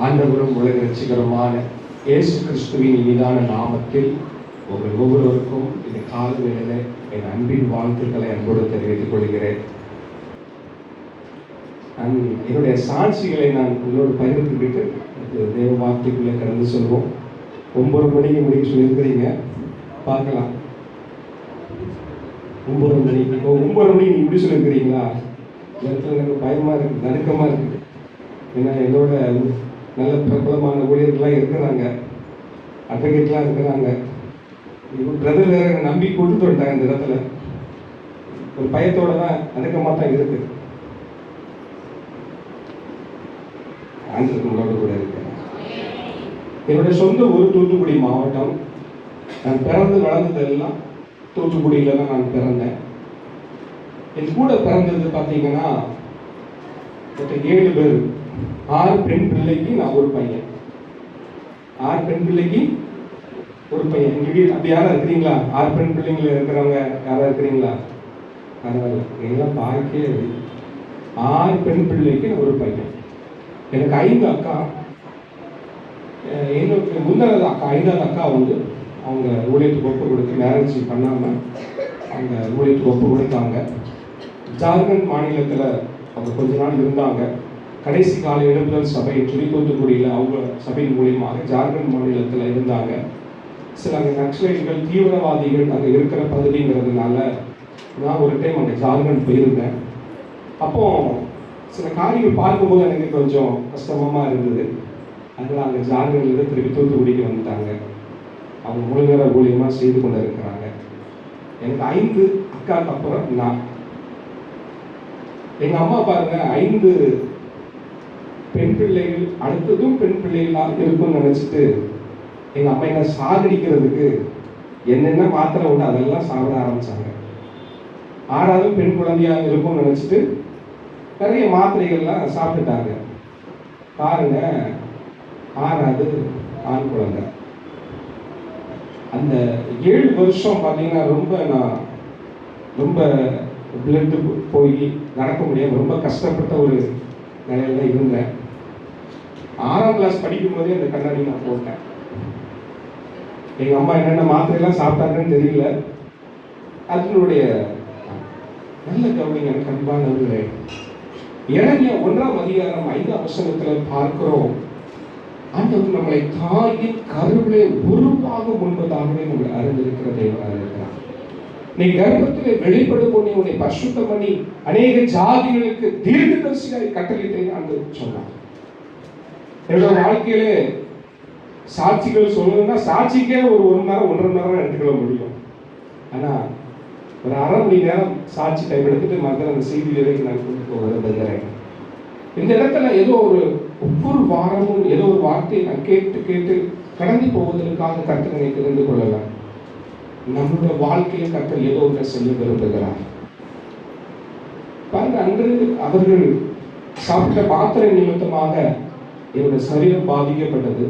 ஆண்டவரும் உலக ரட்சிகருமான இயேசு கிறிஸ்துவின் இனிதான நாமத்தில் உங்கள் ஒவ்வொருவருக்கும் இந்த கால வேளையில என் அன்பின் வாழ்த்துக்களை அன்போடு தெரிவித்துக் கொள்கிறேன். என்னுடைய சாட்சிகளை நான் உங்களோடு பகிர்ந்துக்கிட்டு தேவ வார்த்தைக்குள்ளே கடந்து சொல்வோம். 9 மணிக்கு முடிக்க சொல்லியிருக்கிறீங்க, பார்க்கலாம். 9 மணிக்கு 9 மணிக்கு இப்படி சொல்லியிருக்கிறீங்களா? இடத்துல எனக்கு பயமாக இருக்குது, நடுக்கமாக இருக்குது. ஏன்னா என்னோட நல்ல பிரபலமான ஊழியர்கள்லாம் இருக்கிறாங்க, அட்வொகேட்லாம் இருக்கிறாங்க. இப்போ பிரதர் வேற நம்பி கூட்டிட்டு வந்துட்டாங்க. இந்த இடத்துல ஒரு பயத்தோட தான் நடுக்கமாக தான் இருக்குது. ஆண்டவரோடு கூட இருக்கிறேன். என்னுடைய சொந்த ஊர் தூத்துக்குடி மாவட்டம். நான் பிறந்து வளர்ந்ததெல்லாம் தூத்துக்குடியில் தான் நான் பிறந்தேன். என் கூட பிறந்தது பார்த்தீங்கன்னா 7 பேர். 6 பெண் பிள்ளைக்கு நான் ஒரு பையன். 6 பெண் பிள்ளைக்கு ஒரு பையன். எங்கள் வீடு அப்படி யாரா இருக்கிறீங்களா? 6 பெண் பிள்ளைங்கள இருக்கிறவங்க யாரா இருக்கிறீங்களா? பரவாயில்ல, எங்கெல்லாம் பார்க்கவே 6 பெண் பிள்ளைக்கு ஒரு பையன். எனக்கு 5 அக்கா. என்னோட முன்னாள் அக்கா 5வது அக்கா வந்து அவங்க ஊழியத்துக்கு ஒப்பு கொடுத்து மேரேஜ் பண்ணாமல் அவங்க ஊழியத்துக்கு ஒப்பு கொடுத்தாங்க. ஜார்க்கண்ட் மாநிலத்தில் அவங்க கொஞ்ச நாள் இருந்தாங்க. கடைசி கால எழுப்புதல் சபை சொல்லி தூத்துக்குடியில் அவங்க சபையின் மூலியமாக ஜார்க்கண்ட் மாநிலத்தில் இருந்தாங்க. சில அங்கே நக்சலைட்கள் தீவிரவாதிகள் அங்கே இருக்கிற பகுதிங்கிறதுனால நான் ஒரு டைம் அங்கே ஜார்க்கண்ட் போயிருந்தேன். அப்போ சில காரியங்கள் பார்க்கும்போது எனக்கு கொஞ்சம் கஷ்டமாக இருந்தது. அதனால் அங்கே ஜார்க்கண்ட்லேருந்து திருப்பி தூத்துக்குடிக்கு வந்துட்டாங்க. அவங்க முழு நேர ஊழியமாக செய்து கொண்டு இருக்கிறாங்க. எனக்கு 5 அக்காவுக்கு அப்புறம் நான். எங்கள் அம்மா பாருங்க, 5 பெண் பிள்ளைகள், அடுத்ததும் பெண் பிள்ளைகளாக இருக்கும்னு நினச்சிட்டு எங்கள் அம்மா என்ன சாகடிக்கிறதுக்கு என்னென்ன மாத்திரை உண்டு அதெல்லாம் சாப்பிட ஆரம்பித்தாங்க. 6வது பெண் குழந்தையாக இருக்கும்னு நினச்சிட்டு நிறைய மாத்திரைகள்லாம் சாப்பிட்டுட்டாங்க. பாருங்க, 6வது ஆண் குழந்தை. அந்த 7 வருஷம் பார்த்தீங்கன்னா நான் ரொம்ப பிளட்டு போய் நடக்க முடியாமல் ரொம்ப கஷ்டப்பட்ட ஒரு நிலையில இருந்தேன். 6ஆம் கிளாஸ் படிக்கும் போதே அந்த கண்ணாடி நான் போட்டேன். எங்கள் அம்மா என்னென்ன மாத்திரையெல்லாம் சாப்பிட்டாங்கன்னு தெரியல. அதனுடைய நல்ல கவனிங்க கண்பானவர்களே. எரேமியா 1ஆம் அதிகாரம் 5ஆம் வசனத்தில் பார்க்கிறோம், ஆண்டவர் நம்மளை தாயின் கருவிலே உருவாக முன்பதாகவே நம்மளை அறிந்திருக்கிற தேவனாக இருக்கிறார். நீ கர்ப்பத்திலே வெளிப்படும் போது உன்னை பரிசுத்தம் பண்ணி அநேக ஜாதிகளுக்கு தீர்க்கதரிசியாய் கட்டளையிட்டேன் என்று சொன்னார். என்னோட வாழ்க்கையிலே சாட்சிகள் சொல்லணும்னா சாட்சிக்கே ஒரு 1 மணி நேரம் 1.5 மணி நேரம் எடுத்துக்கொள்ள முடியும். ஆனால் ஒரு 1/2 மணி நேரம் சாட்சி டைம் எடுத்துட்டு மற்ற அந்த செய்தி வேலைக்கு நான் கொண்டு போக விரும்புகிறேன். இந்த இடத்துல ஏதோ ஒவ்வொரு வாரமும் ஏதோ ஒரு வார்த்தையை நான் கேட்டு கடந்து போவதற்காக கர்த்தரை தெரிந்து கொள்ளலாம். நம்மளுடைய வாழ்க்கையை கர்த்தர் ஏதோ ஒன்றை செய்ய விரும்புகிறார். பாருங்க, அன்று அவர்கள் சாப்பிட்ட மாத்திரை நிமித்தமாக என்னுடைய சரீரம் பாதிக்கப்பட்டது.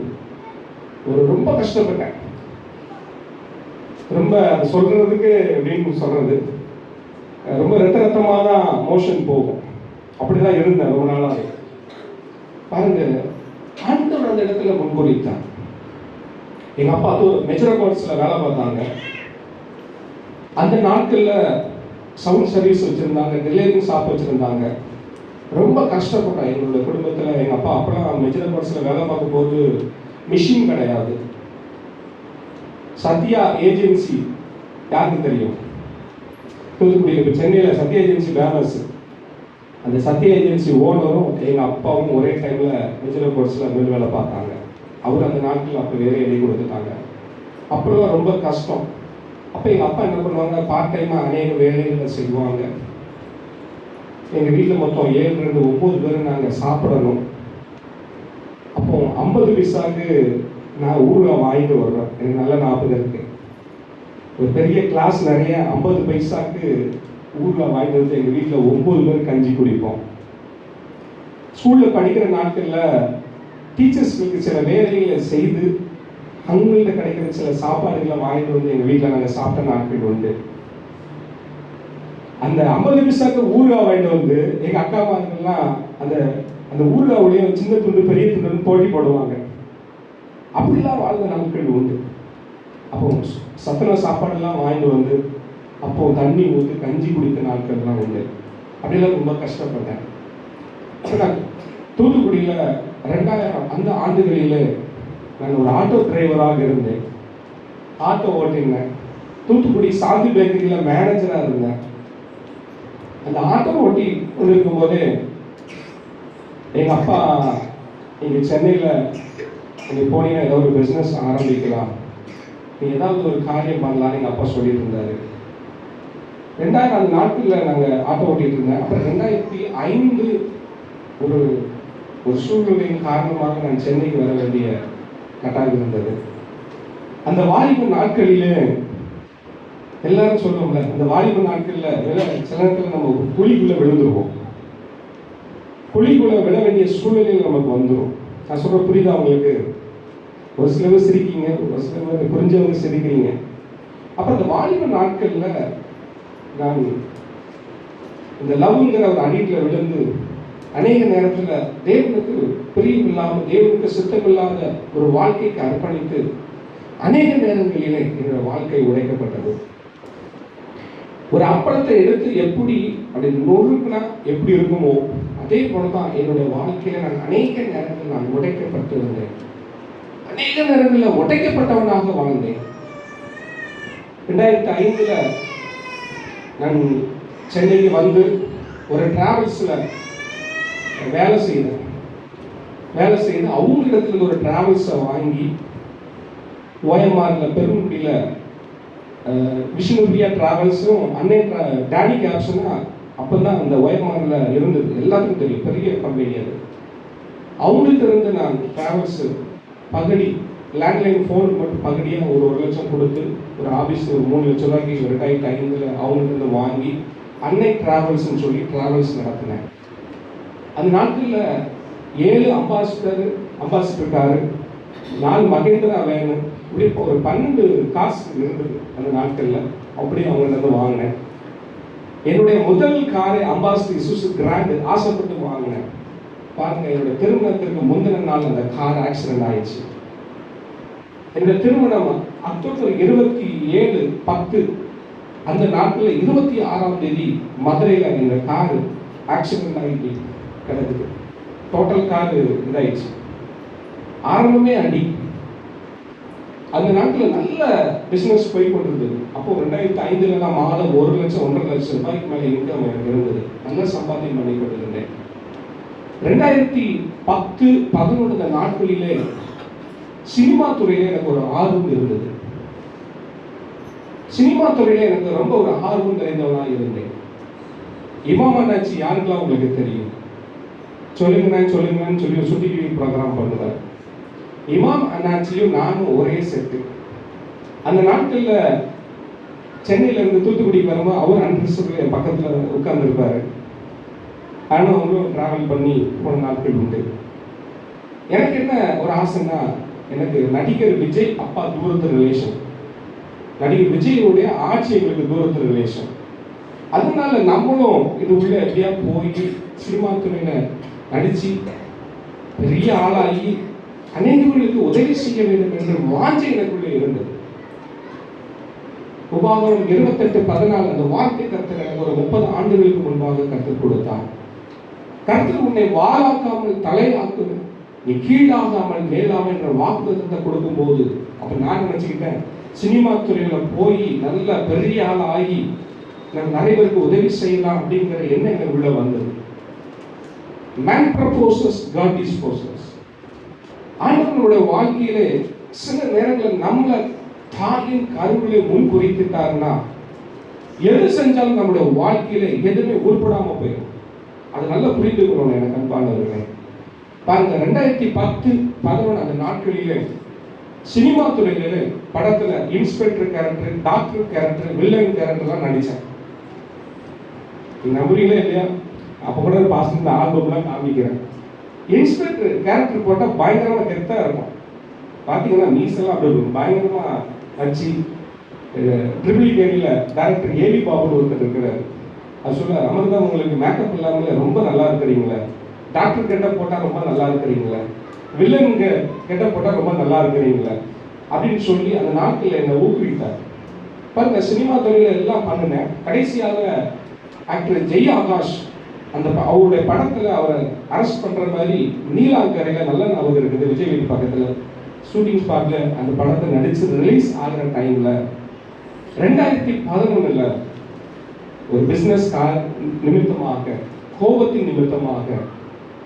ரொம்ப கஷ்டப்பட்டேன். ரொம்ப சொல்றதுக்கு அப்படின்னு சொல்றது ரொம்ப ரத்தமாக தான் மோஷன் போகும். அப்படிதான் இருந்தேன் ரொம்ப நாளாக. பாருங்க, ஆண்டவர் அந்த இடத்துல முன்குறித்தான். எங்க அப்பா மெஜரோ கோர்ட்ஸ்ல வேலை பார்த்தாங்க. அந்த நாட்கள்ல சவுண்ட் சர்வீஸ் வச்சிருந்தாங்க, டெலிவரி ஷாப் வச்சிருந்தாங்க. ரொம்ப கஷ்டப்பட்டேன். எங்களுடைய குடும்பத்தில் எங்கள் அப்பா அப்பெல்லாம் மெஜரோ கோர்ட்ஸ்ல வேலை பார்க்கும் போது மிஷின் கிடையாது. சத்யா ஏஜென்சி யாருக்கு தெரியும்? தூத்துக்குடியில் இப்போ சென்னையில் சத்யா ஏஜென்சி ஃபேமஸ். அந்த சத்யா ஏஜென்சி ஓனரும் எங்கள் அப்பாவும் ஒரே டைமில் மெஜரோ கோர்ட்ஸில் மேல் வேலை பார்த்தாங்க. அவர் அந்த நாட்டில் அப்போ வேலை எழுதி கொடுத்துட்டாங்க. அப்புறம் ரொம்ப கஷ்டம். அப்போ எங்கள் அப்பா என்ன பண்ணுவாங்க, பார்ட் டைமாக அநேக வேலைகளை செய்வாங்க. எங்கள் வீட்டில் மொத்தம் 7 9 பேர் நாங்கள் சாப்பிடணும். அப்போ 50 பைசாவுக்கு நான் ஊறுகாய் வாங்கிட்டு வர்றேன். எனக்கு நல்ல ஞாபகம் இருக்கு. ஒரு பெரிய கிளாஸ் நிறைய 50 பைசாவுக்கு ஊறுகாய் வாங்கிட்டு வந்து எங்கள் வீட்டில் 9 பேர் கஞ்சி குடிப்போம். ஸ்கூலில் படிக்கிற நாட்களில் டீச்சர்ஸ்களுக்கு சில வேலைகளை செய்து அவங்கள்ட்ட கிடைக்கிற சில சாப்பாடுகளை வாங்கிட்டு வந்து எங்கள் வீட்டில் நாங்கள் சாப்பிட்ட நாட்கள் உண்டு. அந்த 50 பைசாக்கு ஊறுகாய் வாங்கிட்டு வந்து எங்கள் அக்கா மார்கள்லாம் அந்த அந்த ஊறுகாவுலேயும் சின்ன துண்டு பெரிய துண்டுன்னு போட்டி போடுவாங்க. அப்படிலாம் வாழ்ந்த நாட்கள் உண்டு. அப்போ சத்துணவு சாப்பாடெல்லாம் வாங்கிட்டு வந்து அப்போ தண்ணி ஊற்றி கஞ்சி குடித்த நாட்கள்லாம் உண்டு. அப்படிலாம் ரொம்ப கஷ்டப்பட்டேன். நான் தூத்துக்குடியில் 2000 அந்த ஆண்டுகளில் நான் ஒரு ஆட்டோ டிரைவராக இருந்தேன். ஆட்டோ ஓட்டினேன். தூத்துக்குடி சாந்தி பேக்கரியில் மேனேஜராக இருந்தேன். அந்த ஆட்டோ ஓட்டி கொண்டு இருக்கும்போது எங்கள் அப்பா இங்கே சென்னையில் நீங்கள் போனீங்கன்னா ஏதாவது ஒரு பிஸ்னஸ் ஆரம்பிக்கலாம், நீங்கள் ஏதாவது ஒரு காரியம் பண்ணலான்னு எங்கள் அப்பா சொல்லிட்டு இருந்தார். 2000 அந்த நாட்களில் நாங்கள் ஆட்டோ ஓட்டிகிட்டு இருந்தேன். அப்புறம் 2005 ஒரு ஒரு சூழ்நிலையின் காரணமாக நான் சென்னைக்கு வர வேண்டிய கட்டாயம் இருந்தது. அந்த வாலிப நாட்களிலே எல்லாரும் சொல்லுவோம்ல, அந்த வாலிப நாட்களில் சில நேரத்தில் நம்ம குழிக்குள்ளே விழுந்துருவோம். குழிக்குள்ளே விழ வேண்டிய சூழ்நிலையில் நமக்கு வந்துடும். நான் சொல்ற புரியுதா உங்களுக்கு? ஒரு சிலவர் சிரிக்கீங்க, ஒரு சிலவர் புரிஞ்சவங்க சிரிக்கிறீங்க. அப்போ அந்த வாலிப நாட்களில் நான் இந்த லவ்ங்கிற ஒரு அடியில் விழுந்து அநேக நேரத்தில் தேவனுக்கு பிரியம் இல்லாமல், தேவனுக்கு சித்தம் இல்லாத ஒரு வாழ்க்கைக்கு அர்ப்பணித்து அநேக நேரங்களிலே என்னோட வாழ்க்கை உடைக்கப்பட்டது. ஒரு அப்பளத்தை எடுத்து எப்படி அப்படி நொறுக்குனா எப்படி இருக்குமோ அதே போலதான் என்னுடைய வாழ்க்கையில நான் அநேக நேரத்தில் நான் உடைக்கப்பட்டு வந்தேன். அநேக நேரங்களில் உடைக்கப்பட்டவனாக வாழ்ந்தேன். 2005 நான் சென்னைக்கு வந்து ஒரு டிராவல்ஸில் வேலை செய்து அவங்களிடத்துல ஒரு டிராவல்ஸை வாங்கி ஓஎம்ஆரில் பெருங்குடியில் விஷ்ணுபிரியா டிராவல்ஸும் அன்னை டேனி கேப்ஸ்னா அப்போ தான் அந்த ஓஎம்ஆரில் இருந்தது. எல்லாத்துக்கும் தெரியும், பெரிய கம்பெனி அது. அவங்களுக்கு இருந்து நான் டிராவல்ஸு பகடி லேண்ட்லைன் ஃபோனுக்கு மட்டும் பகடியாக ஒரு 1 லட்சம் கொடுத்து ஒரு ஆஃபீஸ் ஒரு 3 லட்ச ரூபாய்க்கு 2005 அவங்கள்ட்ட வாங்கி அன்னை டிராவல்ஸ்ன்னு சொல்லி டிராவல்ஸ் நடத்தினேன். அந்த நாட்களில் 7 அம்பாசிடர் காரு, 4 மகேந்திரா வேனு, இப்படி ஒரு 12 காசு இருந்தது அந்த நாட்களில். அப்படியே அவங்கள்ட்ட வாங்கினேன். என்னுடைய முதல் காரை அம்பாசிடர் இசுசு கிராண்ட் ஆசைப்பட்டு வாங்கினேன். பாருங்க, என்னுடைய திருமணத்திற்கு முந்தின நாள் அந்த கார் ஆக்சிடென்ட் ஆயிடுச்சு. என்னுடைய திருமணம் அக்டோபர் 27/10 அந்த நாட்களில் 26ஆம் தேதி மதுரையில் இந்த கார் ஆக்சிடென்ட் ஆகிட்டு கிடக்குது. டோட்டல் கார் இதாயிடுச்சு. ஆரம்பமே அடி. அந்த நாட்டில் நல்ல பிஸ்னஸ் போய் கொண்டிருந்தது. அப்போ 2005 மாதம் 1 லட்சம் 1.5 லட்சம் ரூபாய்க்கு மேலே இன்கம் எனக்கு இருந்தது. நல்ல சம்பாத்தியம் பண்ணி கொண்டிருந்தேன். 2010-11 நாட்களிலே சினிமா துறையில எனக்கு ஒரு ஆர்வம் இருந்தது. சினிமா துறையில எனக்கு ரொம்ப ஒரு ஆர்வம் நிறைந்தவனாக இருந்தேன். இமாம் அண்ணாச்சி யாருக்கெல்லாம் உங்களுக்கு தெரியும்? சொல்லுங்கன்னு சொல்லி சுட்டிக்கிவி ப்ரோக்ராம் பண்ணுவார். இமாம் அண்ணாச்சியும் நானும் ஒரே செட்டு. அந்த நாட்களில் சென்னையிலேருந்து தூத்துக்குடிக்கு வரும்போது அவர் அன்ரிசர்வ்ல என் பக்கத்தில் உட்கார்ந்துருப்பாரு. ஆனால் அவங்களும் ட்ராவல் பண்ணி போன நாட்கள் உண்டு. எனக்கு என்ன ஒரு ஆசைன்னா, எனக்கு நடிகர் விஜய் அப்பா தூரத்து ரிலேஷன், நடிகர் விஜயோடைய ஆட்சி எங்களுக்கு தூரத்து ரிலேஷன். அதனால நம்மளும் இது உள்ள எப்படியா போய் சினிமா துறையில நடிச்சு பெரிய ஆளாகி அநேகர்களுக்கு உதவி செய்ய வேண்டும் என்ற வாஞ்சை எனக்குள்ளே இருந்தது. உபாகமம் 28:14 அந்த வார்த்தை கர்த்தர் எனக்கு ஒரு 30 ஆண்டுகளுக்கு முன்பாக கற்றுக் கொடுத்தார். கர்த்தர் உன்னை வாளாக்காமல் தலையாக்கும், நீ கீழாகாமல் மேலாமல் என்ற வாக்குத்தத்தை கொடுக்கும் போது அப்ப நான் நினைச்சுக்கிட்டேன், சினிமா துறையில போய் நல்ல பெரிய ஆள் ஆகி நம்ம நிறைய பேருக்கு உதவி செய்யலாம் அப்படிங்கிற எண்ணம் எனக்கு உள்ள வந்தது. Man proposes, God disposes. ஆண்டவனுடைய வாழ்க்கையிலே சில நேரங்களில் நம்மளை தாயின் கருவிலே முன் குறித்துட்டாருன்னா எது செஞ்சாலும் நம்முடைய வாழ்க்கையில எதுவுமே உருப்படாம போயிடும். அது நல்லா புரிந்து கொள்ளணும் எனக்கு அன்பானவர்களே. பாருங்க, 2010-11 அந்த நாட்களிலே சினிமா துறையில படத்துல inspector character, doctor character, villain கேரக்டர்லாம் நடிச்சேன். நீங்க நம்புறீங்களா இல்லையா? அப்போ கூட பாஸ்ட் ஆல்பம்லாம் காமிக்கிறேன். இன்ஸ்பெக்டர் கேரக்டர் போட்டால் பயங்கரமாக கெத்தாக இருக்கும். பார்த்தீங்கன்னா மீசெல்லாம் அப்படி இருக்கும், பயங்கரமாக வச்சு. ட்ரிபிள் கேடியில் டேரக்டர் ஏவி பாபுன்னு ஒருத்தர் இருக்கிறார். அது சொல்ல, அமிர்தா உங்களுக்கு மேக்கப் இல்லாமல் ரொம்ப நல்லா இருக்கிறீங்களே, டாக்டர் கெட்ட போட்டால் ரொம்ப நல்லா இருக்கிறீங்களே, வில்லனுங்க கெட்ட போட்டால் ரொம்ப நல்லா இருக்கிறீங்களே அப்படின்னு சொல்லி அந்த நாட்களில் என்னை ஊக்குவித்தார். பாருங்க, சினிமா தொழில எல்லாம் பண்ணினேன். கடைசியாக ஆக்டர் ஜெய் ஆகாஷ் அந்த அவருடைய படத்தில் அவரை அரெஸ்ட் பண்ணுற மாதிரி நீலாங்கரையில் நல்ல ஞாபகம் இருக்குது, விஜய் வீட்டு பக்கத்தில் ஷூட்டிங் ஸ்பாட்டில் அந்த படத்தை நடித்து ரிலீஸ் ஆகிற டைமில் 2011 ஒரு பிஸ்னஸ் நிமித்தமாக, கோபத்தின் நிமித்தமாக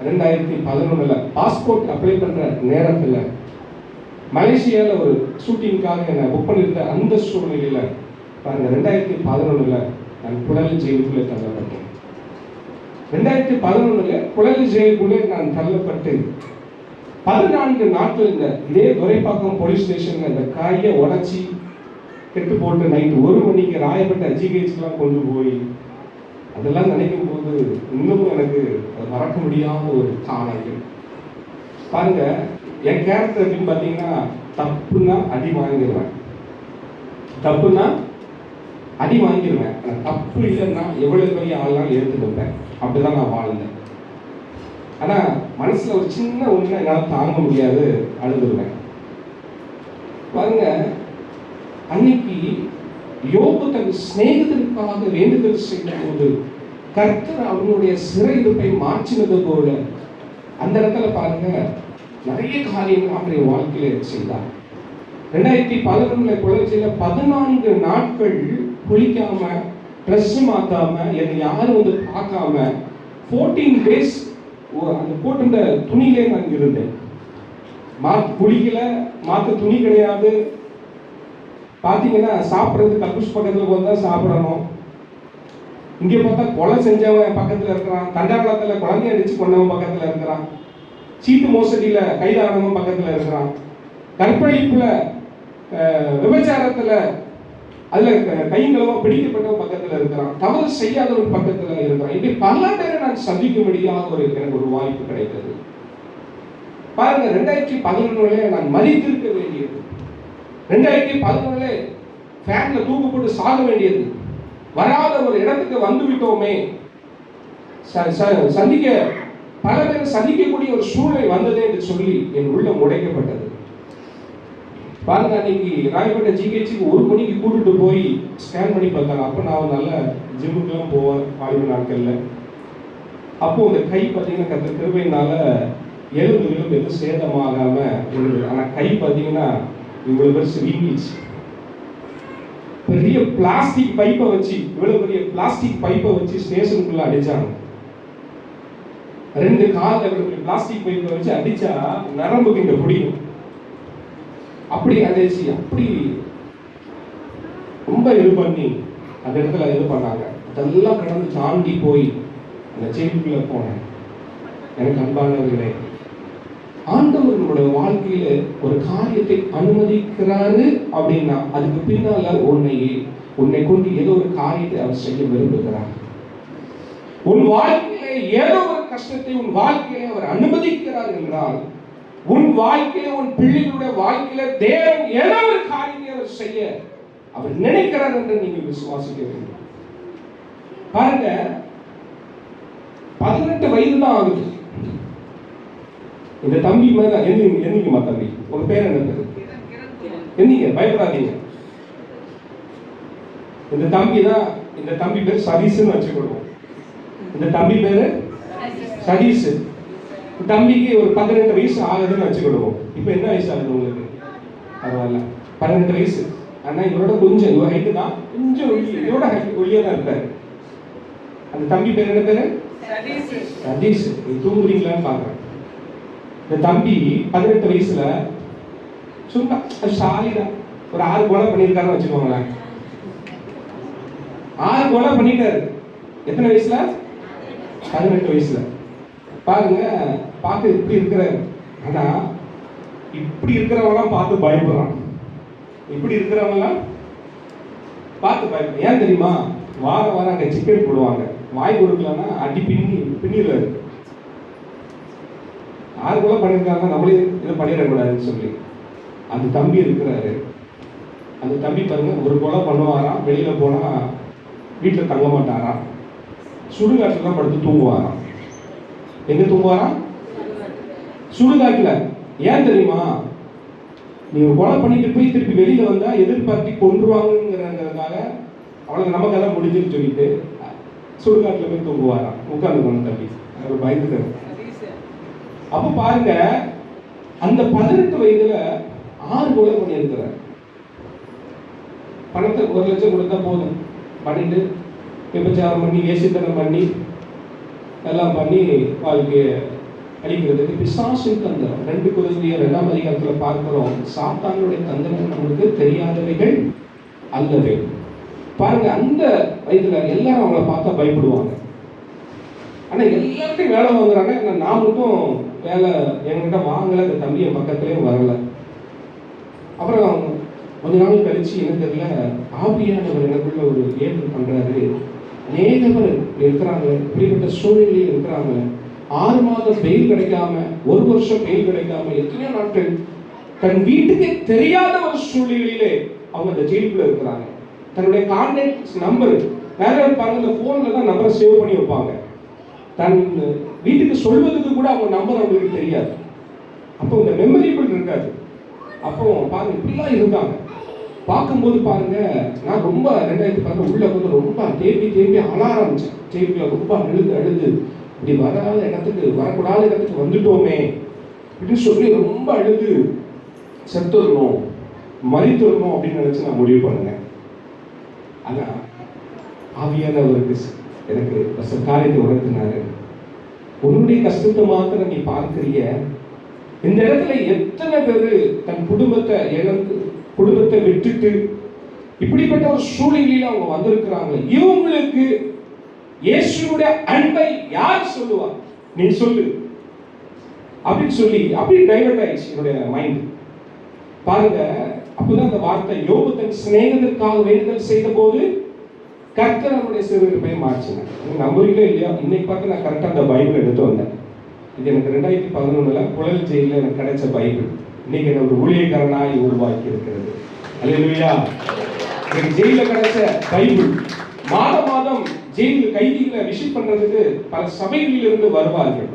2011 பாஸ்போர்ட் அப்ளை பண்ணுற நேரத்தில் மலேசியாவில் ஒரு ஷூட்டிங்காக என்னை புக் பண்ணியிருந்த அந்த சூழ்நிலையில் பாருங்கள், 2011 நான் புழல் ஜெயிலுக்குள்ளே தள்ளப்பட்டேன். 2011 புழல் ஜெயிலுக்குள்ளே நான் தள்ளப்பட்டு 14 நாட்கள் இதே துரைப்பாக்கம் போலீஸ் ஸ்டேஷனில் இந்த காயை உடச்சி கெட்டு போட்டு நைட்டு 1 மணிக்கு ராயப்பட்ட ஜிஹெச்லாம் கொண்டு போய் அதெல்லாம் நினைக்கும் போது இன்னும் எனக்கு மறக்க முடியாத ஒரு காலங்கள். பாருங்க, என் கேரக்டர் அப்படின்னு பார்த்தீங்கன்னா தப்புன்னா அடி வாங்கிடுவேன், தப்புன்னா அடி வாங்கிடுவேன். ஆனால் தப்பு இல்லைன்னா எவ்வளவு பெரிய ஆள்லாம் ஏற்றுக்கிட்டேன். அப்படிதான் நான் வாழ்ந்தேன். ஆனால் மனசில் ஒரு சின்ன ஒன்று என்னால் தாங்க முடியாது, அழுதுருவேன். பாருங்க, அன்னைக்கு யோபு தன் சிநேகிதனுக்காக வேண்டுதல் செய்த போது கர்த்தர் அவனுடைய சிறை இருப்பை மாற்றினது போல அந்த இடத்துல பாருங்க நிறைய காரியங்கள் அவருடைய வாழ்க்கையில செய்தார். 2011 குளர்ச்சியில 14 நாட்கள் குளிக்காம, ட்ரெஸ் மாத்தாம, என்னை யாரும் வந்து பார்க்காம 14 days அந்த போட்டிருந்த துணியிலே நான் இருந்தேன். குளிக்கல, மாத்த துணி கிடையாது. பார்த்தீங்கன்னா சாப்பிட்றது கக்கூஸ் பக்கத்தில் போய் தான் சாப்பிடணும். இங்கே பார்த்தா கொலை செஞ்சவன் பக்கத்தில் இருக்கிறான், தண்டாளத்தில் குழந்தைய அடிச்சு கொண்டவன் பக்கத்தில் இருக்கிறான், சீட்டு மோசடியில் கைதானவன் பக்கத்தில் இருக்கிறான், கற்பழிப்பில் விபச்சாரத்தில் அதில் கைங்களவன் பிடிக்கப்பட்டவன் பக்கத்தில் இருக்கிறான், தவறு செய்யாதவன் பக்கத்தில் இருக்கிறான். இப்படி பல பேரை நான் சந்திக்கும்படியாக எனக்கு ஒரு வாய்ப்பு கிடைத்தது. பாருங்க, 2011 நான் மதித்திருக்க வேண்டியது, 2011 ஃபேன்ல தூக்கு போட்டு சாக வேண்டியது, வராத ஒரு இடத்துக்கு வந்து விட்டோமே, சந்திக்க பல பேர் சந்திக்கக்கூடிய ஒரு சூழ்நிலை வந்ததே என்று சொல்லி என் உள்ளம் உடைக்கப்பட்டது. பாருங்க, அன்னைக்கு ராயப்பேட்டை ஜிஹெச்சுக்கு 1 மணிக்கு கூட்டிட்டு போய் ஸ்கேன் பண்ணி பார்த்தாங்க. அப்போ நான் நல்ல ஜிம்முக்கெல்லாம் போவேன் வாலிப நாட்களில். அப்போ அந்த கை பார்த்தீங்கன்னா கத்த கிருபையினால எலும்பு எதுவும் சேதமாகாம இருந்தது. ஆனால் கை பார்த்தீங்கன்னா இவ்வளவு பெருசு வீங்கிச்சு. பெரிய பிளாஸ்டிக் பைப்பை வச்சு, இவ்வளவு பெரிய பிளாஸ்டிக் பைப்பை வச்சு ஸ்டேஷனுக்குள்ள அடிச்சாங்க. 2 காலில் பிளாஸ்டிக் பைப்பை வச்சு அடிச்சா நரம்புக்கு இங்க பிடிக்கும். அப்படி அடிச்சு அப்படி ரொம்ப இது பண்ணி அந்த இடத்துல இது பண்ணாங்க. அதெல்லாம் கடந்து தாண்டி போய் அந்த ஜெயிலுக்குள்ள போனேன். எனக்கு அன்பானவர்களே, ஆண்டவர் நம்முடைய வாழ்க்கையில ஒரு காரியத்தை அனுமதிக்கிறாரு அப்படின்னா அதுக்கு பின்னால உன்னை கொண்டு ஏதோ ஒரு காரியத்தை அவர் செய்ய விரும்புகிறார். உன் வாழ்க்கையில ஏதோ ஒரு கஷ்டத்தை உன் வாழ்க்கையில அவர் அனுமதிக்கிறார் என்றால் உன் வாழ்க்கையில, உன் பிள்ளைகளுடைய வாழ்க்கையில தேவன் ஏதோ ஒரு காரியத்தை அவர் செய்ய அவர் நினைக்கிறார் என்று நீங்கள் விசுவாசிக்க வேண்டும். பாருங்க, 18 வயது தான் ஆகுது. இந்த தம்பி மேல என்னைக்குமா தம்பி, உங்க பேர் என்ன பேரு? என்னீங்க, பயப்படாதீங்க. இந்த தம்பி பேர் சதீஷ்னு வச்சுக்கொள்வோம். இந்த தம்பி பேரு சதீஷ். தம்பிக்கு ஒரு 18 வயசு ஆகுதுன்னு வச்சுக்கொள்வோம். இப்போ என்ன வயசு ஆகுது உங்களுக்கு? பரவாயில்ல, 18 வயசு. ஆனா இவரோட கொஞ்சம் இவர் ஹைட்டு தான், கொஞ்சம் இதோட ஒல்லியா தான் இருக்காரு. அந்த தம்பி பேர் என்ன பேரு? சதீஷ். நீ தூங்குறீங்களான்னு பாக்குறேன். இந்த தம்பி 18 வயசுல சும்மா சாலிடா ஒரு 6 கொலை பண்ணியிருக்காருன்னு வச்சுக்கோங்களேன். 6 கொலை பண்ணிட்டாரு. எத்தனை வயசுல? 18 வயசுல. பாருங்க, பார்த்து இப்படி இருக்கிறாரு. ஆனா இப்படி இருக்கிறவங்களாம் பார்த்து பயப்படுறான். இப்படி இருக்கிறவங்களாம் பார்த்து பயப்படுறான். ஏன் தெரியுமா? வாரம் அங்க சிக்கன் போடுவாங்க, வாய் கொடுக்கலன்னா அடி பின்னிடுறாரு. 6 கொலை பண்ணியிருக்காங்க, நம்மளே இதை பண்ணிடக்கூடாதுன்னு சொல்லி அந்த தம்பி இருக்கிறாரு. அந்த தம்பி பாருங்க, ஒரு கொலை பண்ணுவாராம், வெளியில போனா வீட்டில் தங்க மாட்டாராம், சுடுகாட்டில் தான் படுத்து தூங்குவாராம். எங்க தூங்குவாரா? சுடுகாட்டுல. ஏன் தெரியுமா? நீ ஒரு கொலை பண்ணிட்டு போய் திருப்பி வெளியில வந்தா எதிர்பார்த்தி கொன்றுவாங்கிறதுக்காக அவ்வளவு நமக்கு எல்லாம் முடிஞ்சுன்னு சொல்லிட்டு சுடுகாட்டுல போய் தூங்குவாராம். உட்கார்ந்து தம்பி அவர் பயந்துட்டாரு. அப்ப பாருங்க, அந்த 18 வயதுல 6 கொலை பண்ணி இருக்கிறார். பணத்தை 1 லட்சம் கொடுத்தா போதும் பண்ணிட்டு விபச்சாரம் பண்ணி வேசித்தனம் பண்ணி எல்லாம் பண்ணி வாழ்க்கையை அழிக்கிறதுக்கு பிசாசின் தந்திரம். 2 கொரிந்தியர் 2ஆம் அதிகாரத்தில் பார்க்கிறோம். சாத்தானுடைய தந்திரம் நம்மளுக்கு தெரியாதவைகள் அல்லவே. பாருங்க, அந்த வயதுல எல்லாரும் அவங்கள பார்த்தா பயப்படுவாங்க. ஆனா எல்லாத்தையும் வேலை வாங்குறாங்க. நான் மட்டும் வேலை என்கிட்ட வாங்கல. இந்த தம்பி என் பக்கத்துலயும் வரல. அப்புறம் கொஞ்ச நாள் கழிச்சு என்ன தெரியல, ஆவியானவர் எனக்குள்ள ஒரு ஏற்று பண்றாரு. அநேகவர் இருக்கிறாங்க, இப்படிப்பட்ட சூழ்நிலையில் இருக்கிறாங்க. 6 மாதம் பெயில் கிடைக்காம, 1 வருஷம் பெயில் கிடைக்காம, எத்தனையோ நாட்கள் தன் வீட்டுக்கு தெரியாத ஒரு சூழ்நிலையிலே அவங்க அந்த ஜெயிலுக்குள்ள இருக்கிறாங்க. தன்னுடைய கான்டாக்ட் நம்பர் வேற இருப்பாங்க, இந்த போன்ல தான் நம்பரை சேவ் பண்ணி வைப்பாங்க. தன் வீட்டுக்கு சொல்வதற்கு கூட அவங்க நம்பர் அவங்களுக்கு தெரியாது. அப்போ இந்த மெமரிபிள் இருக்காது. அப்போ பாருங்க, இப்படிலாம் இருந்தாங்க. பார்க்கும்போது பாருங்க, நான் ரொம்ப 2010 உள்ள வந்து ரொம்ப தேம்பி அழ ஆரம்பிச்சேன். ஜெயிலுக்குள்ள ரொம்ப அழுது இப்படி வராத இடத்துக்கு, வரக்கூடாத இடத்துக்கு வந்துட்டோமே அப்படின்னு சொல்லி ரொம்ப அழுது செத்துடணும், மறித்துடணும் அப்படின்னு நினைச்சு நான் முடிவு பண்ணினேன். ஆனா ஆவியானவருக்கு எனக்கு காரியத்தை உணர்த்தினாரு. உன்னுடைய கஷ்டத்தை மாத்திரம் நீ பார்க்கிறிய, இந்த இடத்துல எத்தனை பேரு தன் குடும்பத்தை இழந்து, குடும்பத்தை விட்டுட்டு இப்படிப்பட்ட ஒரு சூழ்நிலையில அவங்க வந்திருக்கிறாங்க. இவங்களுக்கு இயேசுவுடைய அன்பை யார் சொல்லுவா? நீ சொல்லு அப்படின்னு சொல்லி அப்படி டைவர்ட் ஆயிடுச்சு என்னுடைய மைண்ட். பாருங்க, அப்பதான் அந்த வார்த்தை, யோபு தன் சிநேகத்திற்காக வேண்டுதல் செய்த போது கர்த்தர் அவருடைய சிறுவிருப்பை மாற்றினார். நம்புறீங்களோ இல்லையா? இன்னைக்கு பார்த்து நான் கரெக்டாக அந்த பைபிள் எடுத்து வந்தேன். இது எனக்கு 2011 புழல் ஜெயிலில் எனக்கு கிடைச்ச பைபிள். இன்னைக்கு என்ன ஒரு ஊழியக்காரனாய் உருவாக்கி இருக்கிறது. அல்லேலூயா. எனக்கு ஜெயிலில் கிடைச்ச பைபிள். மாதம் ஜெயிலில் கைதிகளை விசிட் பண்றதுக்கு பல சபைகளில் இருந்து வருவார்கள்.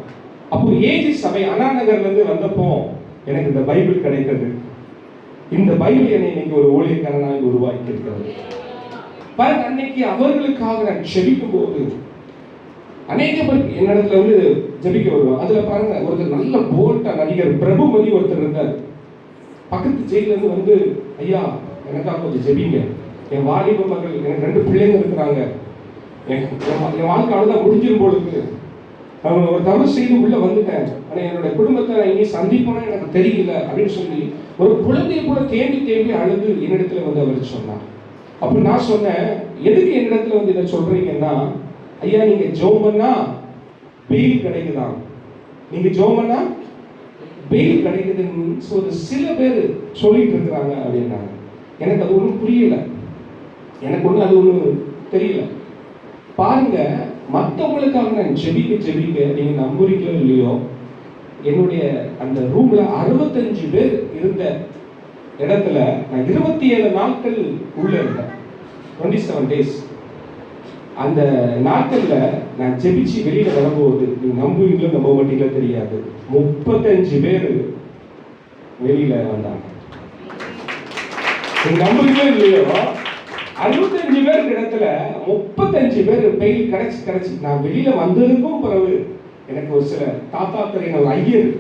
அப்போ ஏஜி சபை அண்ணா நகர்ல இருந்து வந்தப்போ எனக்கு இந்த பைபிள் கிடைத்தது. இந்த பைபிள் என்னை இன்னைக்கு ஒரு ஊழியக்காரனாய் உருவாக்கி இருக்கிறது. பாருங்க, அன்னைக்கு அவர்களுக்காக நான் ஜெபிக்கும் போது அநேக பேர் என்னிடத்துல வந்து ஜெபிக்க வருவாங்க. அதுல பாருங்க, ஒருத்தர் நல்ல போல்டா நடிகர் பிரபுமதி ஒருத்தர் இருந்தார். பக்கத்து ஜெயில இருந்து வந்து, ஐயா எனக்காக கொஞ்சம் ஜெபிங்க, என் வாலிப மகள், எனக்கு 2 பிள்ளைங்க இருக்கிறாங்க, என் வாழ்க்கை அவ்வளவுதான் முடிஞ்சிரும் போலுக்கு, அவங்க ஒரு தவறு செய்து உள்ள வந்துட்டேன், ஆனா என்னோட குடும்பத்தை இனி சந்திப்போனா எனக்கு தெரியல அப்படின்னு சொல்லி ஒரு குழந்தைய கூட தேம்பி அழுது என்னிடத்துல வந்து அவர் சொன்னார். அப்ப நான் சொன்னேன், எதுக்கு என்னிடத்துல வந்து இதை சொல்றீங்கன்னா, ஐயா நீங்க ஜெபம் பண்ணா பெயில் கிடைக்குதான், நீங்க ஜெபம் பண்ணா பெயில் கிடைக்குதுன்னு சில பேர் சொல்லிட்டு இருக்கிறாங்க அப்படின்னாங்க. எனக்கு அது ஒன்றும் புரியல, எனக்கு ஒன்றும் அது ஒன்றும் தெரியல. பாருங்க, மற்றவங்களுக்காக நான் ஜெபிக்க நீங்க நம்புறீங்களோ இல்லையோ, என்னுடைய அந்த ரூம்ல 65 பேர் இருந்த இடத்துல நான் 27 நாட்கள் உள்ள இருந்தேன். 27 days. அந்த நாட்கள்ல நான் ஜெபிச்சு வெளியில வரும்போது, நீங்க நம்புவீங்களோ நம்ப மாட்டீங்களோ தெரியாது, 35 பேர் வெளியில வந்தாங்க. நீங்க நம்புவீங்களோ இல்லையோ, 65 பேர் இடத்துல 35 பேர் பெயில் கிடைச்சு நான் வெளியில வந்ததுக்கும் பிறகு எனக்கு ஒரு சில தாத்தாத்திரையின் ஒரு ஐயர்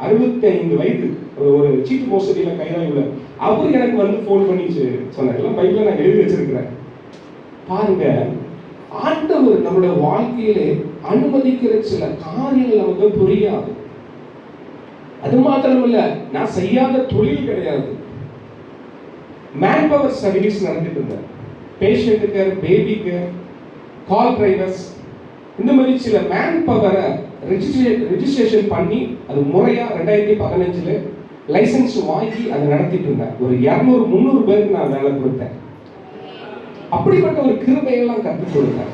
65 வயது ஒரு சீட்டு மோசடியில கைதாயுள்ள அவர் எனக்கு வந்து போன் பண்ணி சொன்னார். எல்லாம் பைபிள்ல நான் எழுதி வச்சிருக்கிறேன். பாருங்க, ஆண்டவர் நம்மளுடைய வாழ்க்கையிலே அனுமதிக்கிற சில காரியங்கள் நமக்கு புரியாது. அது மாத்திரமல்ல, நான் செய்யாத தொழில் கிடையாது. மேன் பவர் சர்வீஸ் நடத்திட்டு இருந்தேன். பேஷண்ட்டுக்கு, பேபிக்கு, கால் டிரைவர்ஸ், இந்த மாதிரி சில மேன் பவரை ரெஜிஸ்ட்ரேஷன் பண்ணி அது முறையா 2015 லைசன்ஸ் வாங்கி அதை நடத்திட்டு இருந்தேன். ஒரு 200-300 பேருக்கு நான் வேலை கொடுத்தேன். அப்படிப்பட்ட ஒரு கிருபையெல்லாம் கற்றுக் கொடுத்தேன்.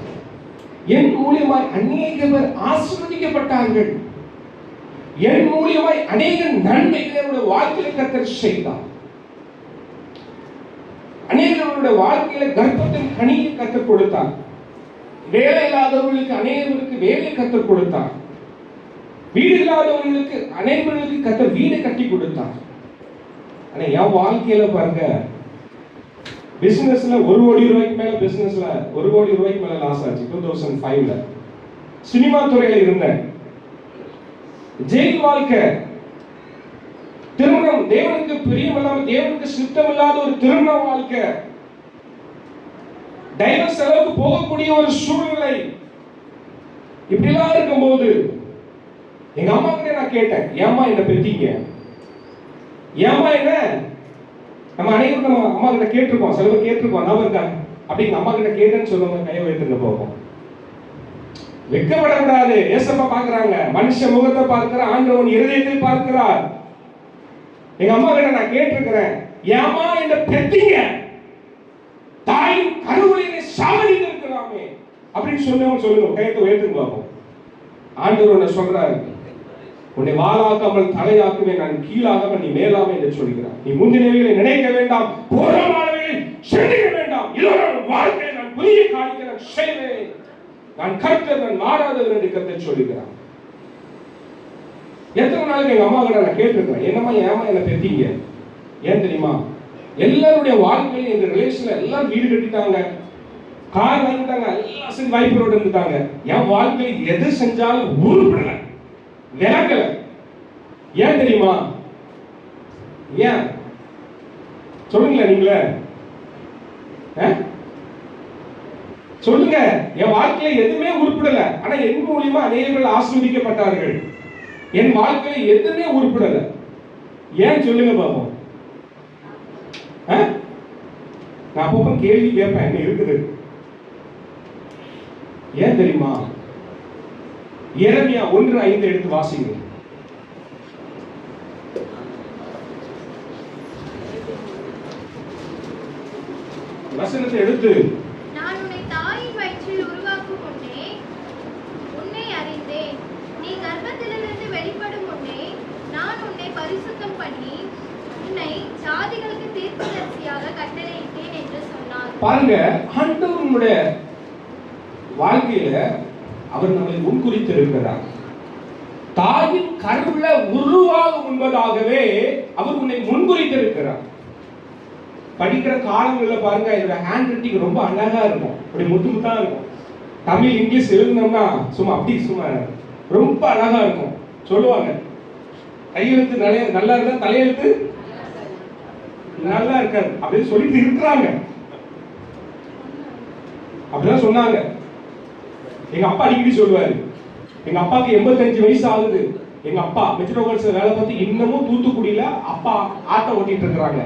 என் மூலியமாய் அநேக பேர் ஆசீர்வதிக்கப்பட்டார்கள். என் மூலியமாய் அநேக நன்மைகளை வாழ்க்கையில கர்த்தர் செய்தார். அநேகருடைய வாழ்க்கையில கர்ப்பத்தின் கனியை கற்றுக் கொடுத்தார். வேலை இல்லாதவர்களுக்கு அநேகருக்கு வேலை கற்றுக் கொடுத்தார். வீடு இல்லாதவர்களுக்கு அனைவர்களுக்கு கர்த்தர் வீடு கட்டி கொடுத்தார். ஆனா என் வாழ்க்கையில பாருங்க, பிசினஸ்ல 1 கோடி ரூபாய்க்கு மேல பிசினஸ்ல 1 கோடி ரூபாய்க்கு மேல லாஸ் ஆச்சு 2005ல. சினிமா துறையில இருந்தேன். ஜெயில் வாழ்க்கை, திருமணம் தேவனுக்கு பிரியமில்லாம தேவனுக்கு சித்தம் இல்லாத ஒரு திருமண வாழ்க்கை, டைவர்ஸ் அளவுக்கு போகக்கூடிய ஒரு சூழ்நிலை. இப்படிலாம் இருக்கும்போது எங்க அம்மா கிட்ட நான் கேட்டேன், ஏம்மா என்ன பெத்தீங்க, ஏம்மா என்ன. நம்ம அனைவரும் நம்ம அம்மா கிட்ட கேட்டிருக்கோம், சில பேர் கேட்டிருக்கோம், ஞாபகம் இருக்காங்க. அப்படி எங்க அம்மா கிட்ட கேட்டேன்னு சொல்லுவாங்க, கையை வைத்துங்க போவோம். வெட்கப்படக்கூடாது. ஏசப்பா பார்க்கறாங்க, மனுஷ முகத்தை பார்க்கிற ஆண்டவன் இருதயத்தை பார்க்கிறார். எங்க அம்மா கிட்ட நான் கேட்டிருக்கிறேன், ஏம்மா என்ன பெத்தீங்க, தாயின் கருவிலே சாவடித்து இருக்கலாமே அப்படின்னு சொன்னவங்க சொல்லுங்க, கையை உயர்த்துங்க பார்ப்போம். ஆண்டவர் உன்னை சொல்றாரு, உன்னை வாளாக்காமல் தலையாக்குவேன், நான் கீழாகாமல் நீ மேலாமே என்று சொல்கிறார். நீ முந்தினவைகளை நினைக்க வேண்டாம், பூர்வமானவைகளை சிந்திக்க வேண்டாம். இதோ வாழ்க்கை நான் புதிய காரியத்தை நான் செய்வேன், நான் கர்த்தர், நான் மாறாதவர் என்று கர்த்தர் சொல்கிறார். எத்தனை நாளைக்கு எங்க அம்மா கிட்ட நான் கேட்டிருக்கிறேன், என்னம்மா ஏமா என்ன பெத்தீங்க. ஏன் தெரியுமா, எல்லாருடைய வாழ்க்கையில இந்த ரிலேஷன்ல எல்லாரும் வீடு கட்டிட்டாங்க, கார் வாங்கிட்டாங்க, எல்லாம் சரி வாய்ப்போட இருந்துட்டாங்க. என் வாழ்க்கையில் எது செஞ்சாலும் உருப்படல, விளக்கல. ஏன் தெரியுமா, ஏன் சொல்லுங்களேன், நீங்களே சொல்லுங்க. என் வாழ்க்கையில எதுவுமே உருப்படல, ஆனா என் மூலியமா அநேகர்கள் ஆசீர்வதிக்கப்பட்டார்கள். என் வாழ்க்கையில எதுவுமே உருப்படல. ஏன் சொல்லுங்க பாப்போம். நான் அப்பப்ப கேள்வி கேட்பேன், என்ன இருக்குது. ஏன் தெரியுமா, எரேமியா 1:5 எடுத்து வாசிங்க. வசனத்தை எடுத்து, நான் உன்னை தாயின் வயிற்றில் உருவாக்கும் முன்னே உன்னை அறிந்தேன், நீ கர்ப்பத்திலிருந்து வெளிப்படும் முன்னே நான் உன்னை பரிசுத்தம் பண்ணி உன்னை ஜாதிகளுக்கு தீர்க்கதரிசியாக கட்டளையிட்டேன் என்று சொன்னார். பாருங்க, ஆண்டவருடைய வாழ்க்கையில அவர் நம்மை முன்குறித்து இருக்கிறார். தாயின் கருவுல உருவாகும் முன்பதாகவே அவர் உன்னை முன்குறித்து இருக்கிறார். படிக்கிற காலங்களில் பாருங்க, என்னோட ஹேண்ட் ரைட்டிங் ரொம்ப அழகா இருக்கும், அப்படி முத்து முத்தா இருக்கும். தமிழ் இங்கிலீஷ் எழுதினோம்னா சும்மா அப்படி சும்மா ரொம்ப அழகா இருக்கும். சொல்லுவாங்க, கையெழுத்து நல்லா இருந்தா தலையெழுத்து நல்லா இருக்காது அப்படின்னு சொல்லிட்டு இருக்கிறாங்க. அப்படிதான் சொன்னாங்க. எங்க அப்பா அடிக்கடி சொல்லுவாரு, எங்க அப்பாவுக்கு 85 வயசு ஆகுது. எங்க அப்பா மெட்ரோகால்ஸ்ல வேலை பார்த்து இன்னமும் தூத்துக்குடியில அப்பா ஆட்டோ ஓட்டிட்டு இருக்கிறாங்க.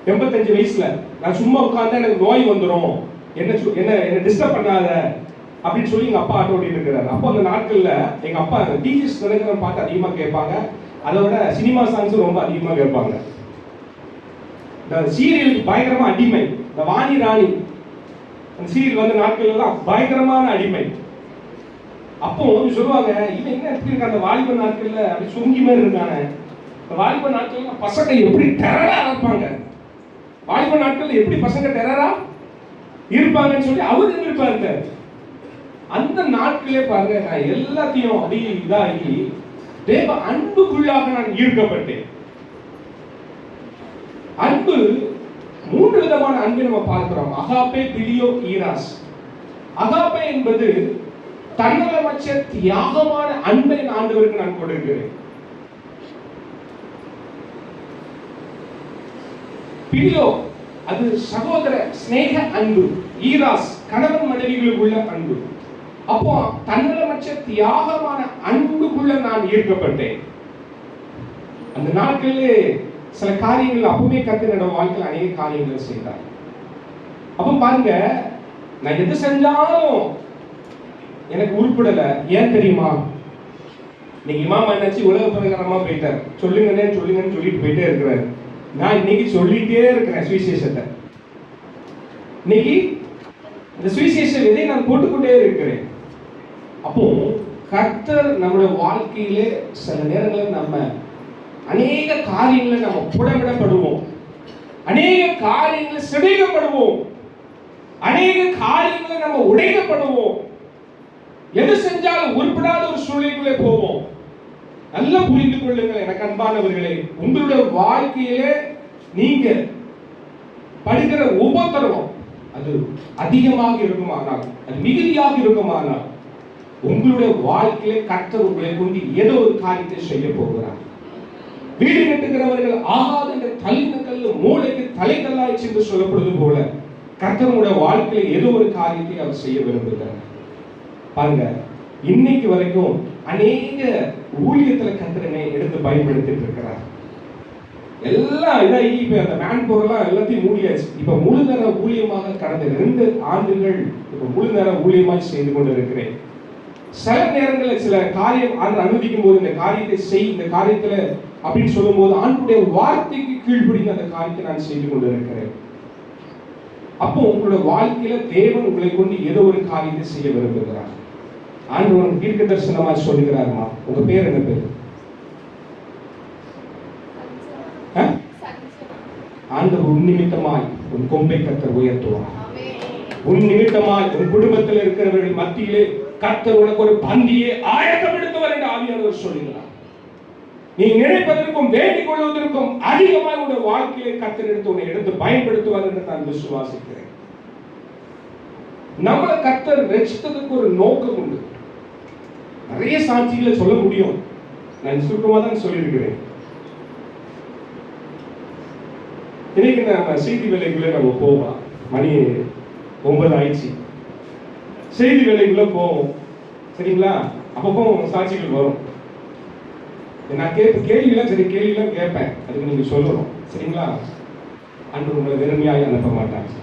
85 வயசுல நான் சும்மா உட்கார்ந்தா எனக்கு நோய் வந்துடும், என்ன டிஸ்டர்ப் பண்ணாத அப்படின்னு சொல்லி எங்க அப்பா ஆட்டோ ஓட்டிட்டு இருக்கிறாரு. அப்போ அந்த நாட்கள்ல எங்க அப்பா டிஜிஎஸ் நினைக்கிறவங்க பார்த்து அதிகமா கேட்பாங்க, அதை விட சினிமா சாங்ஸும் ரொம்ப அதிகமா கேட்பாங்க. இந்த சீரியலுக்கு பயங்கரமா அடிமை. இந்த வாணி ராணி அந்த சீரியல் வந்த நாட்கள் எல்லாம் பயங்கரமான அடிமை. அப்போ சொல்லுவாங்க, இவன் என்ன எப்படி இருக்க, அந்த வாலிப நாட்கள்ல அப்படி சுங்கி மாதிரி இருக்காங்க. வாலிப நாட்கள்ல பசங்க எப்படி டெரரா இருப்பாங்க, வாலிப நாட்கள்ல எப்படி பசங்க டெரரா இருப்பாங்கன்னு சொல்லி அவரு இருப்பாரு. அந்த நாட்களே பாருங்க, நான் எல்லாத்தையும் அப்படி இதாகி தேவ அன்புக்குள்ளாக நான் ஈர்க்கப்பட்டேன். அன்பு 3 விதமான அன்பை நம்ம பார்க்கிறோம். Agape, பிலியோ, eros. அகாப்பே என்பது தன்னலமற்ற தியாகமான அன்பை ஆண்டவருக்கு நான் கொடுக்கிறேன். பிலியோ அது சகோதர ஸ்நேக அன்பு. ஈராஸ் கணவன் மனைவிகளுக்குள்ள அன்பு. அப்போ தன்னலமற்ற தியாகமான அன்புக்குள்ள நான் ஈர்க்கப்பட்டேன். அந்த நாட்களிலே சில காரியங்கள் அப்பவே கத்து என்னோட வாழ்க்கையில் அநேக காரியங்களை செய்தார். அப்ப பாருங்க, நான் எது செஞ்சாலும் எனக்கு உருப்படல. ஏன் தெரியுமா, நீங்க இமாம் நினைச்சு உலக பிரகாரமா போயிட்டார், சொல்லுங்கன்னு சொல்லிட்டு போயிட்டே இருக்கிறாரு. நான் இன்னைக்கு சொல்லிட்டே இருக்கிறேன் சுவிசேஷத்தை. இன்னைக்கு இந்த சுவிசேஷ விதை நான் போட்டுக்கொண்டே இருக்கிறேன். அப்போ கர்த்தர் நம்முடைய வாழ்க்கையிலே சில நேரங்களில் நம்ம அநேக காரியங்களை நம்ம புடமிடப்படுவோம், அநேக காரியங்களை சிதைக்கப்படுவோம், அநேக காரியங்களை நம்ம உடைக்கப்படுவோம். எது செஞ்சாலும் உருப்படாத ஒரு சூழ்நிலைக்குள்ளே போவோம். நல்லா புரிந்து கொள்ளுங்கள் எனக்கு அன்பானவர்களே. உங்களுடைய வாழ்க்கையிலே நீங்க படுகிற உபத்திரவம் அது அதிகமாக இருக்குமானால், அது மிகுதியாக இருக்குமானால், உங்களுடைய வாழ்க்கையிலே கர்த்தர் உங்களை கொண்டு ஏதோ ஒரு காரியத்தை செய்ய போகிறார். வீடு கட்டுகிறவர்கள் ஆகாது என்ற தள்ளின கல்லு மூளைக்கு தலைக்கல்லாயிற்று என்று சொல்லப்படுவது போல கர்த்தருடைய வாழ்க்கையில ஏதோ ஒரு காரியத்தை அவர் செய்ய விரும்புகிறார். பாருங்க, இன்னைக்கு வரைக்கும் அநேக ஊழியத்துல கர்த்தரனை எடுத்து பயன்படுத்திட்டு இருக்கிறார். எல்லாம் இதாகி இப்ப அந்த மேன் பவர்லாம் எல்லாத்தையும் மூடியாச்சு. இப்ப முழு நேர ஊழியமாக கடந்த 2 ஆண்டுகள் இப்ப முழு நேர ஊழியமாய் செய்து கொண்டு இருக்கிறேன். சில நேரங்களில் சில காரியம் ஆண்டு அனுமதிக்கும் போது இந்த காரியத்தை செய், இந்த காரியத்துல அப்படின்னு சொல்லும் போது ஆண்டுடைய வார்த்தைக்கு கீழ்ப்படிந்து அந்த காரியத்தை நான் செய்து கொண்டு இருக்கிறேன். அப்போ உங்களுடைய வாழ்க்கையில தேவன் உங்களை கொண்டு ஏதோ ஒரு காரியத்தை செய்ய விரும்புகிறார். ஆண்டவர் தீர்க்க தரிசனமா சொல்லுகிறாருமா. உங்க பேர் என்ன பேர்? ஆண்டவர் உன் நிமித்தமாய் உன் கொம்பை கர்த்தர் உயர்த்துவார். உன் நிமித்தமாய் உன் குடும்பத்தில் இருக்கிறவர்கள் மத்தியிலே கர்த்தர் உனக்கு ஒரு பந்தியை ஆயத்தப்படுத்துவார் என்று ஆவியானவர் சொல்லுகிறார். நீ நினைப்பதற்கும் வேண்டிக் கொள்வதற்கும் அதிகமாக உடைய வாழ்க்கையை கர்த்தர் எடுத்து உன்னை எடுத்து பயன்படுத்துவார் என்று நான் விசுவாசிக்கிறேன். நம்மளை கர்த்தர் ரட்சித்ததுக்கு ஒரு நோக்கம் உண்டு. நிறைய சாட்சிகளை சொல்ல முடியும், நான் சுருக்கமாக தான் சொல்லியிருக்கிறேன். இன்னைக்கு நம்ம செய்தி வேலைக்குள்ள நம்ம போவோம். மணி 9 ஆயிடுச்சு. செய்தி வேலைக்குள்ள போவோம், சரிங்களா? அப்பப்போ சாட்சிகள் வரும். நான் கேள்வியெல்லாம் சரி கேள்வியெல்லாம் கேட்பேன், அதுக்கு நீங்க சொல்லணும், சரிங்களா? அன்று உங்களை வெறுமையாக அனுப்ப மாட்டாங்க.